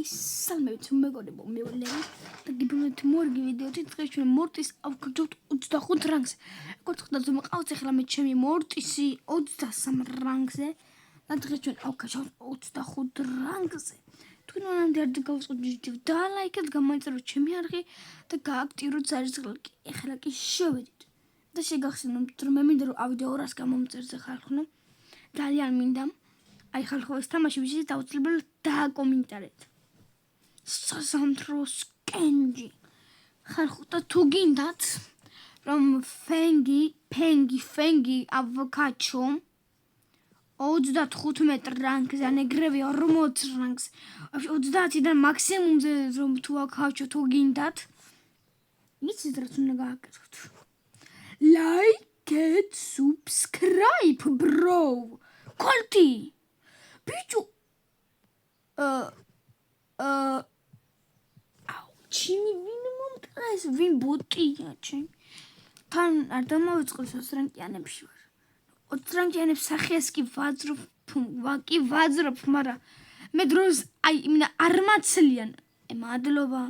მოგესალმებით მეგობრებო, მე ვარ ლევი და გიბნოთ მორგი ვიდეოთი დღეს ჩვენ მორტის ავგრძობთ 25 რანგზე. როგორც ხედავთ მყავს ახლა მე ჩემი მორტისი 23 რანგზე და დღეს ჩვენ ავგრძობთ 25 რანგზე. თქვენ მანამდე არ გავწყდით და ლაიქეთ გამოიწეროთ ჩემი არხი და გააქტიუროთ ზარისხლიკი. ეხლა კი შევედით. და შეგახსენებთ რომ მე მინდა რომ ავიდეო 200 გამომწერზე ხალხო. ძალიან მინდა. აი ხალხო ეს თამაში ვიცით აუცილებლად დააკომენტარეთ. სასამთროს კენჯი. ხალხო და თუ გინდათ რომ ფენგი ავოკაჩო 35 რანგზე ან ეგრევე 40 რანგზე 30-დან მაქსიმუმზე რომ თუ აკაჩო თუ გინდათ იცით რაც უნდა გააკეთოთ. Like and subscribe bro. Колти. Бичу. Чими ვინ მომტყეს ვინ ბოტია ჩემი. თან არ დამოვიწყოს 20 რანგიანებში ვარ. 20 რანგიანებს სახეს კი ვაძრობ, მაგრამ მე დროს აი იმინა არ მაცლიან. მადლობა.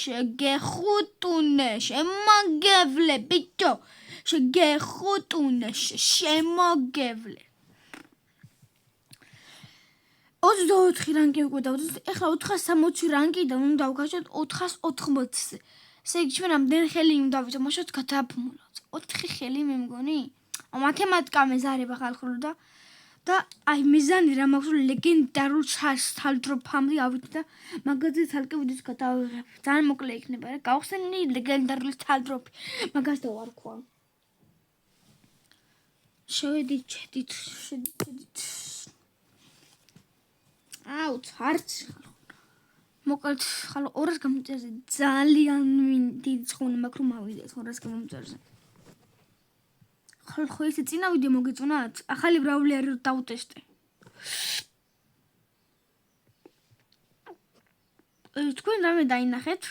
შეგეხუტუნე, შემოგევლე, ბიჭო. შეგეხუტუნე, შემოგევლე. 24 რანგი უკვე დავდოთ. ეხლა 460 რანგიდან უნდა დავგაჩოთ 480-ზე. ესე იგი ჩვენ ამდენ ხელი უნდა ვიტომაშოთ გადააფმულოთ. 4 ხელი მე მგონი? მათემატიკა მეზარება ხალხო და აი მიზანი რა მაქვს რომ ლეგენდარულ თალდროფამდე ავიდეთ და მაგაზე თალკე ვიდეოს გადავიღებ. ძალიან მოკლე იქნება რა. გავხსენი ლეგენდარული თალდროფი. მაგას და ვარქვა. შედით. აუც არც ხალხო. მოკლედ ხალხო 200 გამომწერზე ძალიან დიდი ცხონი მაქვს რომ ავიდეთ 200 გამომწერზე. ხალხო ესე წინა ვიდეო მოგეწონათ? ახალი ბრაული არის რომ დავტესტე. თქვენ რამე დაინახეთ?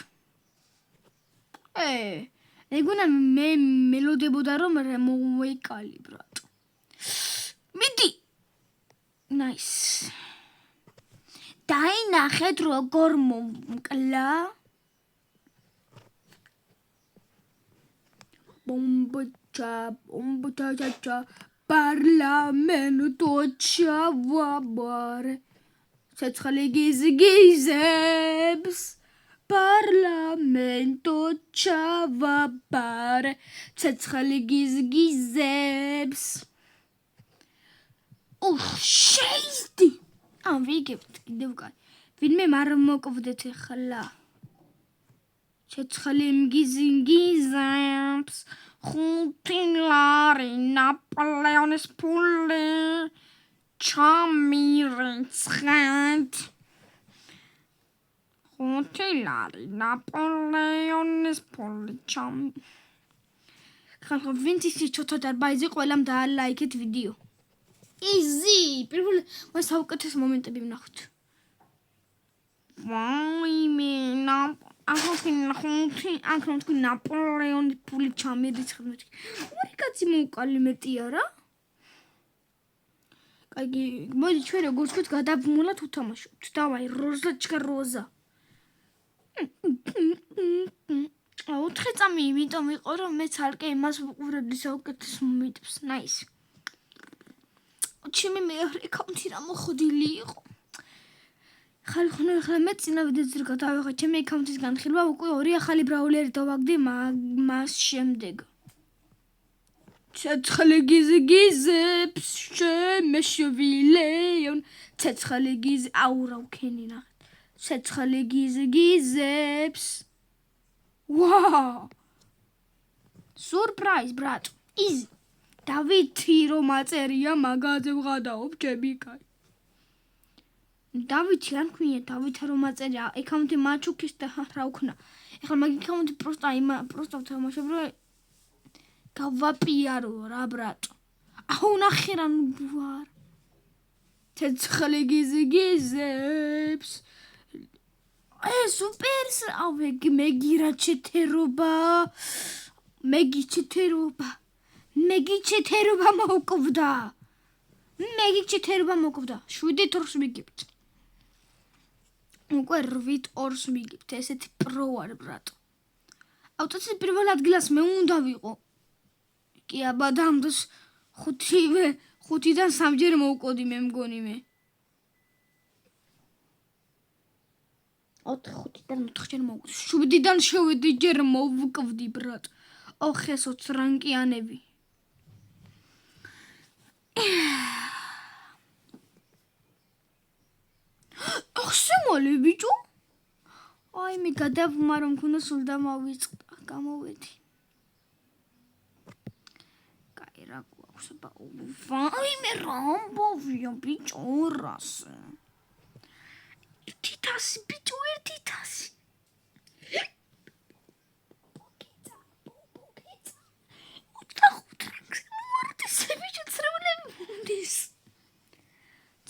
ეგონა მე მელოდებოდა რომ მოვეკალიბროთ. მიდი. Nice. დაინახეთ როგორ მომკლა? Bomba parlamento chavabare Cețchale gizebs parlamento chavabare Cețchale gizebs შეიზდი ამ ვიგებთ კიდევ კაი ვინმე არ მოკვდეთ ახლა Cețchale gizebs ხუთილარი ნაპოლეონის ფული ჩამირიცხეთ ხუთილარი ნაპოლეონის ფული ხალხო ვინც ისე ჩოთად არ ბაიზე ყველამ დაალაიქეთ ვიდეო იზი პირველ მას საუკეთესო მომენტები ვნახოთ ვაიმე ახლა ნაპოლეონის ფული ჩამირიცხეთ. ორი კაცი მოვკალი მეტია რა. კაი, მოდი ჩვენ როგორც ვთქვით გადავმულოთ უთამაშოთ. დავაი, როზა. 4 წამი იმიტომ იყო რომ მე ცალკე იმას ვუყურებდი საუკეთესო მომენტებს. Nice. ჩემი მეორე აკაუნტი რა მოხდილი იყო. ხალხო ახლა მე წინა ვიდეოზე გადავიღე ჩემი აკაუნტის განხილვა უკვე 2 ახალი ბრაულერი დავაგდე მას შემდეგ. Cețchale gizebs შემეშვილეონ cețchale აურა უქენი ნახეთ. Cețchale gizebs. Wow! Surprise, brat. Easy. დავითი რომ აწერია მაგაზე ვღადაობ ჩემი კაი. დავითი არ ქვია დავითი რომ აწერია აკაუნტი მაჩუქის და რა უქნა ეხლა მაგ აკაუნტი პროსტა ვთამაშობ რომ გავაპიარო რა ბრატო აუ ნახე რა ვარ Cețchale gizebs სუპერს მეგი რა ჩეთერობა მეგიჩე თერობა მოკვდა. 7 თორს ვიგებთ. უკვე 8 ორს ვიგებთ. ესეთი პრო ვარ, ბრატო. ავტოცის პირველ ადგილას მე უნდა ვიყო. კი აბა დამდოს 5-დან 3-ჯერ მოვკოდი მე მგონი მე. 5-დან 4-ჯერ მოვკოდი. 7-დან 7-ჯერ მოვკვდი, ბრატო. ოხ ეს 20 რანკიანები. ახსემალი ბიჭო. აი მე გადავმა რომ მქონდა სულ დამავიწყდა. გამოვედი. კაი რა გვაქვს აბა. ვაი მე რამბოვია ბიჭო რასე. 1,000 ბიჭო 1,000.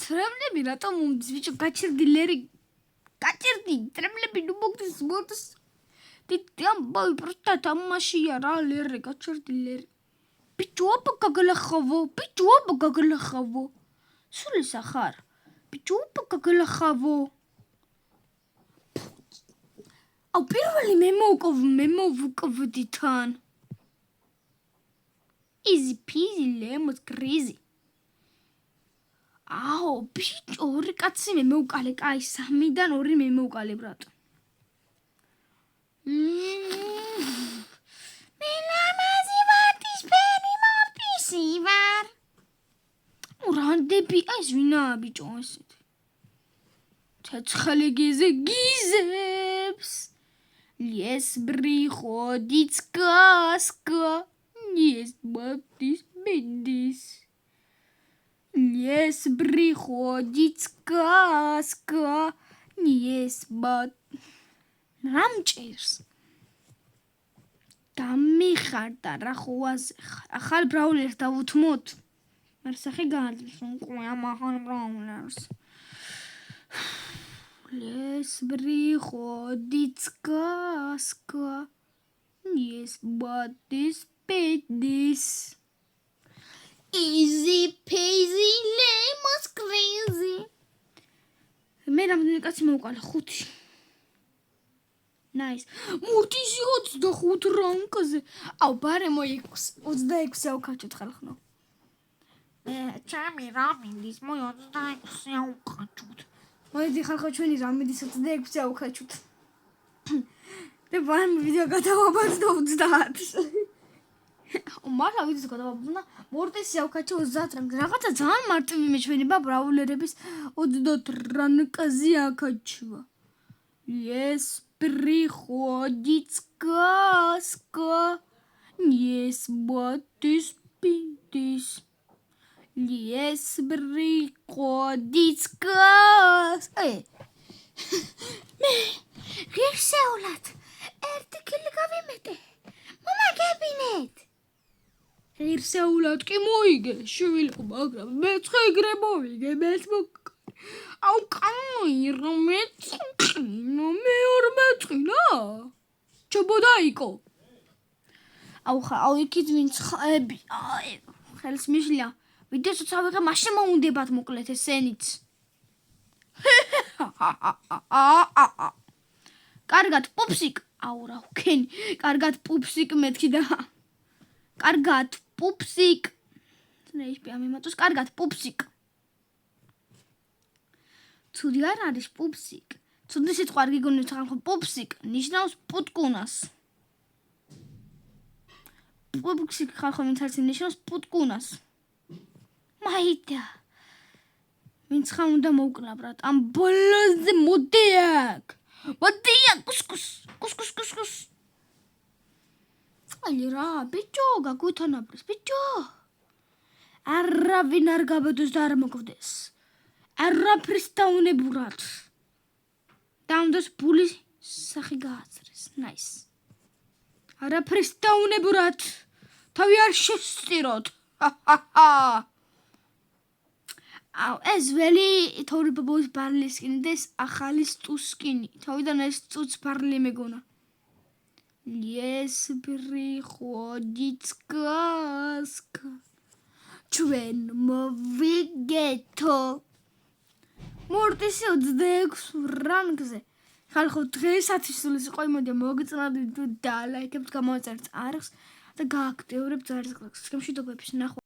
Трemlebi რატომ მომდის ბიჭო გაჭირდილერი გაჭირდი трemlebi ნუ მოგდის მორდის დიდი ამბავი просто თამაშია რა ლერე გაჭირდილერი ბიჭო აბა გაგლახავო სული სახარ ბიჭო აბა გაგლახავო აუ პირველი მე მოვკვდი თან easy peasy lemon crazy აუ ბიჭო ორი კაცი მე მოვკალე კაი 3-დან 2 მე მოვკალე ბრატო მე ლამაზი ვარდის ფერი მოვტისი ვარ ურანდები ეს ვინაა ბიჭო ესეთი ცეცხალი გიზებს Yes, приходит сказка, есть баптис бендис. Yes, приходит сказка, есть бат... Рамчерс. Тамихарта рахуаз. Ахал браулер тавутмот. Марсахи гадлс. Махан браулерс. Yes, приходит сказка, есть баптис бендис. Easy peasy lemon crazy. მე რამდენი კაცი მოვყალა 5. Nice. მურტისი 25 რანკაზე. აუ ბარე მოიქს 26 ავკაჩოთ ხალხო. ჩემი რამინდის მოი 26 ავკაჩოთ. მოიდი ხალხო ჩვენი რამინდის 26 ავკაჩოთ. და ბამ ვიდეო გადავაბად 30. მართლა ვიდეოს გადავაბნა მორტისი ავკაჩო 30 რანკზე. რაღაცა ძალიან მარტივი მეჩვენება ბრაულერების 20 რანკაზე აკაჩვა. Yes, приходит сказка. Yes, баптис бендис. Yes, приходит сказка. მე ღირსეულად ერთი კილი გავიმეტე. მომაგებინეთ. ღირსეულად კი მოიგე შვილო, მაგრამ მეცხრე მოვიგე მესმოკ. აუ კაი რომ მეწყინო მეორე მეწყინა. ჩაბოდაიკო. აუ იქით ვინც ხები. აი ხელს მიშლია. ვიდეოს წავიღე მაშინ მოუნდებათ მოკლეთ ესენიც. კარგად პუპსიკ. აუ რა ვქენი. კარგად პუპსიკ მეთქი და. კარგად პუპსიკ. ნეიშპი ამიმატოს კარგად პუპსიკ. ცუდი არ არის პუპსიკ. ცუდი სიტყვა არ გიგონებთ ხალხო პუპსიკ ნიშნავს პუტკუნას. პუპსიკ ხალხო ვინც არის ნიშნავს პუტკუნას. მაიდა. ვინც ხარ უნდა მოუკლა ბრატ. ამ ბოლოზე მოდი აქ. კუსკუს. აი რა ბიჭო გაგუთანაბრეს ბიჭო. არავინ არ გაბედოს და არ მოკვდეს. არაფრის დაუნებურად. დაუნდოს ბულის სახი გააცრეს. Nice. არაფრის დაუნებურად. თავი არ შესწიროთ. აუ ეს ველი თორი ბაბუის ბარლის სკინი და ეს ახალი სტუს სკინი. თავიდან ეს წუც ბარლი მეგონა. Лес приходит сказка. ჩვენ მოვიგეთო. მორტისი 26 ფრანგზე. ხალხო დღეისათვის სულ ის იყო, იმოდი მოგწნადით და ლაიქებთ, გამოაწერთ არხს და გააქტიურებთ არხს. მშვიდობების ნახვა.